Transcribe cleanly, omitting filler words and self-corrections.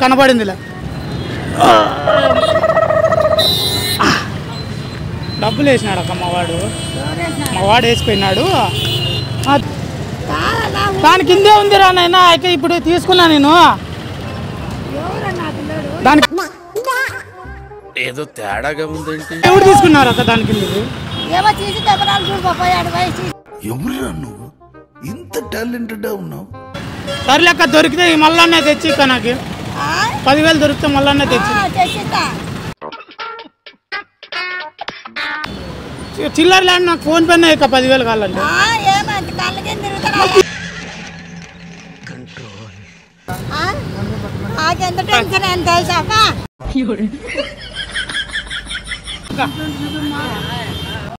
కనపడిందిలే. డబ్బులు వేసినాడు అక్క మావాడు వేసిపోయినాడు. దాని కిందే ఉందిరా నాయనా. అయితే ఇప్పుడు తీసుకున్నా నేను. దానికి ఏదో తేడాగా ఉందేంటి? ఎవరు తీసుకున్నారు అక్క దాని కింద? ఎవరురా నువ్వు ఇంత టాలెంటెడ్ ఉన్నావు? సర్లేక దొరికితే మళ్ళానే తెచ్చి ఇక నాకు 10,000 దొరికితే మళ్ళానే తెచ్చి. చిల్లర ల్యాండ్ నాకు ఫోన్ పేనే ఇక 10,000 కావాలంటే. ఎంత